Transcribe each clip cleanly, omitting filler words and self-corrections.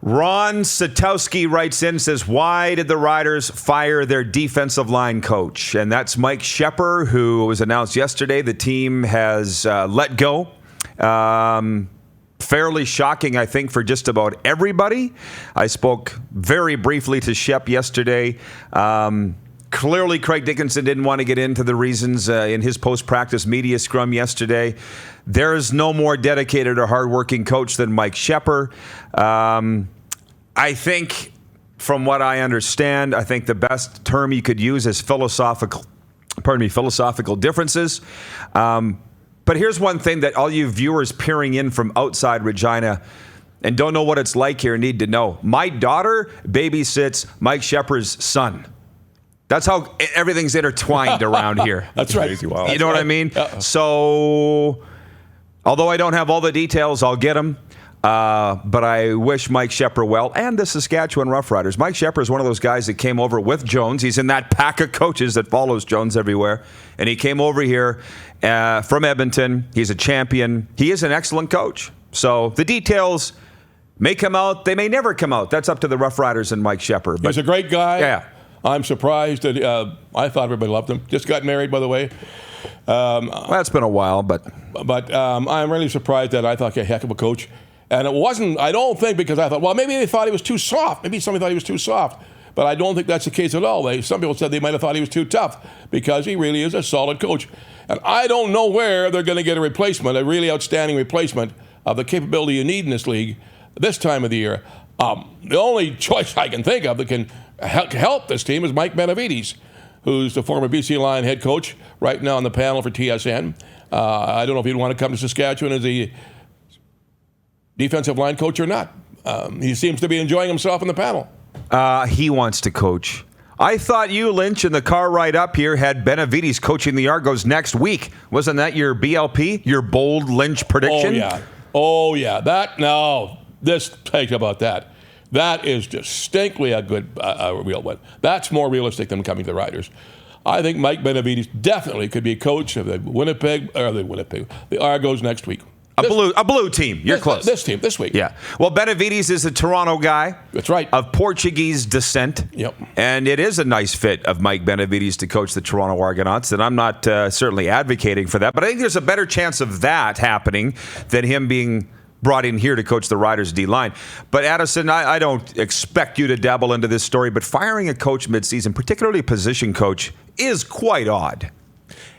Ron Satowski writes in, says, why did the Riders fire their defensive line coach? And that's Mike Shepard, who was announced yesterday. The team has let go. Fairly shocking, I think, for just about everybody. I spoke very briefly to Shep yesterday. Clearly, Craig Dickinson didn't want to get into the reasons in his post-practice media scrum yesterday. There's no more dedicated or hardworking coach than Mike Shepard. I think, from what I understand, I think the best term you could use is philosophical differences. But here's one thing that all you viewers peering in from outside Regina and don't know what it's like here need to know. My daughter babysits Mike Shepard's son. That's how everything's intertwined around here. That's right. You know what I mean? So, although I don't have all the details, I'll get them. But I wish Mike Shepard well, and the Saskatchewan Roughriders. Mike Shepard is one of those guys that came over with Jones. He's in that pack of coaches that follows Jones everywhere. And he came over here from Edmonton. He's a champion. He is an excellent coach. So the details may come out. They may never come out. That's up to the Roughriders and Mike Shepard. He's a great guy. Yeah. I'm surprised that I thought everybody loved him. Just got married, by the way. Well, it's been a while, but I'm really surprised that I thought he a heck of a coach. And it wasn't, I don't think, because I thought, well, maybe they thought he was too soft. Maybe somebody thought he was too soft. But I don't think that's the case at all. Some people said they might have thought he was too tough because he really is a solid coach. And I don't know where they're going to get a replacement, a really outstanding replacement of the capability you need in this league this time of the year. The only choice I can think of that can help this team is Mike Benavides, who's the former BC Lion head coach, right now on the panel for TSN. I don't know if he'd want to come to Saskatchewan as the defensive line coach or not. He seems to be enjoying himself in the panel. He wants to coach. I thought you, Lynch, in the car ride up here had Benavides coaching the Argos next week. Wasn't that your BLP, your bold Lynch prediction? Oh, yeah. Think about that. That is distinctly a good, real one. That's more realistic than coming to the Riders. I think Mike Benavides definitely could be coach of the Argos next week. A blue team. You're close. This team, this week. Yeah. Well, Benavides is a Toronto guy. That's right. Of Portuguese descent. Yep. And it is a nice fit of Mike Benavides to coach the Toronto Argonauts, and I'm not certainly advocating for that, but I think there's a better chance of that happening than him being brought in here to coach the Riders' D-line. But Addison, I don't expect you to dabble into this story, but firing a coach midseason, particularly a position coach, is quite odd.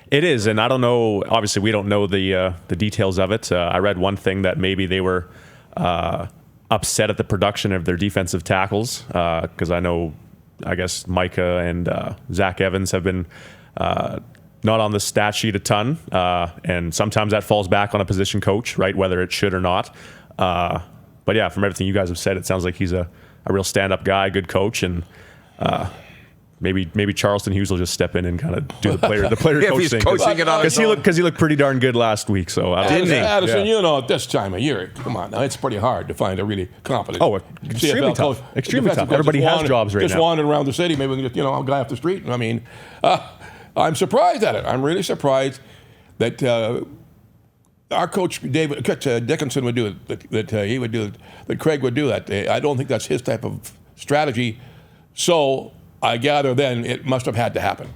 It is, and I don't know. Obviously, we don't know the details of it. I read one thing that maybe they were upset at the production of their defensive tackles because I guess Micah and Zach Evans have been not on the stat sheet a ton, and sometimes that falls back on a position coach, right? Whether it should or not. But yeah, from everything you guys have said, it sounds like he's a real stand-up guy, good coach, and. Maybe Charleston Hughes will just step in and kind of do the player coach thing. Because he looked pretty darn good last week. So Addison, you know, at this time of year, come on now, it's pretty hard to find a really competent. Extremely tough. Extremely tough. Everybody has jobs right now. Just wandering around the city, maybe we can just a guy off the street. I mean, I'm surprised at it. I'm really surprised that our coach Dickinson would do it. That he would do it. That Craig would do that. I don't think that's his type of strategy. So. I gather then it must have had to happen.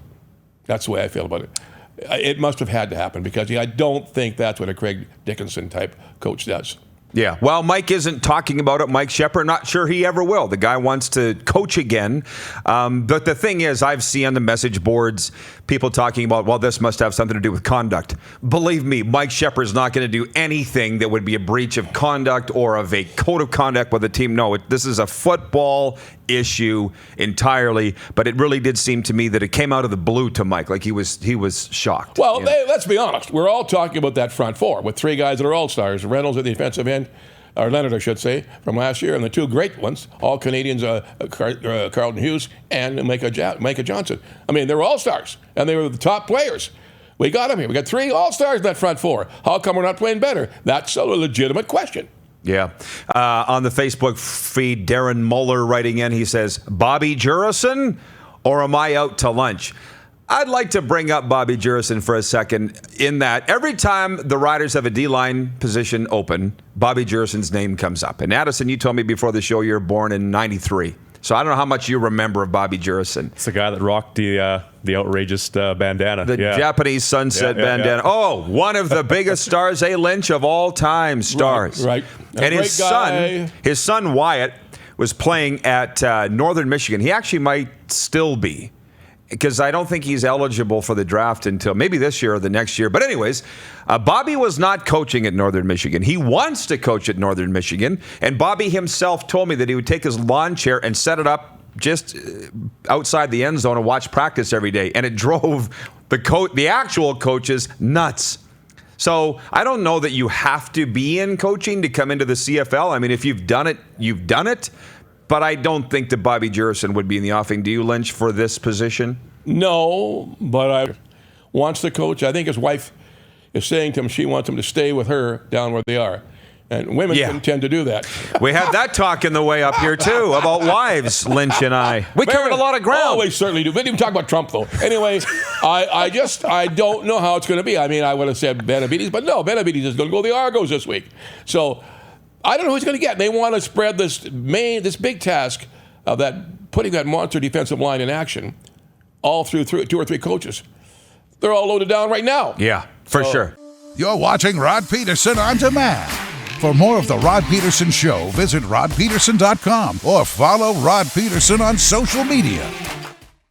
That's the way I feel about it. It must have had to happen because I don't think that's what a Craig Dickinson type coach does. Yeah, well, Mike isn't talking about it. Mike Shepard, not sure he ever will. The guy wants to coach again. But the thing is, I've seen on the message boards people talking about, well, this must have something to do with conduct. Believe me, Mike Shepard's not going to do anything that would be a breach of conduct or of a code of conduct with the team. No, this is a football issue entirely. But it really did seem to me that it came out of the blue to Mike, like he was shocked. Well, let's be honest. We're all talking about that front four with three guys that are all-stars. Reynolds at the defensive end, or Leonard, I should say, from last year, and the two great ones, all Canadians, Carlton Hughes and Micah Johnson. I mean, they were all-stars, and they were the top players. We got them here. We got three all-stars in that front four. How come we're not playing better? That's a legitimate question. Yeah. On the Facebook feed, Darren Muller writing in, he says, Bobby Jurison, or am I out to lunch? I'd like to bring up Bobby Jurison for a second in that every time the Riders have a D-line position open, Bobby Jurison's name comes up. And Addison, you told me before the show you were born in 93. So I don't know how much you remember of Bobby Jurison. It's the guy that rocked the outrageous bandana. The Japanese sunset bandana. Yeah. Oh, one of the biggest stars, A. Lynch, of all time stars. Right. And his son Wyatt was playing at Northern Michigan. He actually might still be, because I don't think he's eligible for the draft until maybe this year or the next year. But anyways, Bobby was not coaching at Northern Michigan. He wants to coach at Northern Michigan. And Bobby himself told me that he would take his lawn chair and set it up just outside the end zone and watch practice every day. And it drove the actual coaches nuts. So I don't know that you have to be in coaching to come into the CFL. I mean, if you've done it, you've done it. But I don't think that Bobby Jurison would be in the offing. Do you, Lynch, for this position? No, but I wants to coach. I think his wife is saying to him she wants him to stay with her down where they are. And women can tend to do that. We had that talk in the way up here, too, about wives, Lynch and I. We covered a lot of ground. Oh, we certainly do. We didn't even talk about Trump, though. Anyway, I don't know how it's going to be. I mean, I would have said Benavides, but no, Benavides is going to go to the Argos this week. So I don't know who he's going to get. They want to spread this big task of putting that monster defensive line in action all through 2 or 3 coaches. They're all loaded down right now. Yeah, for sure. You're watching Rod Pedersen On Demand. For more of The Rod Pedersen Show, visit rodpedersen.com or follow Rod Pedersen on social media.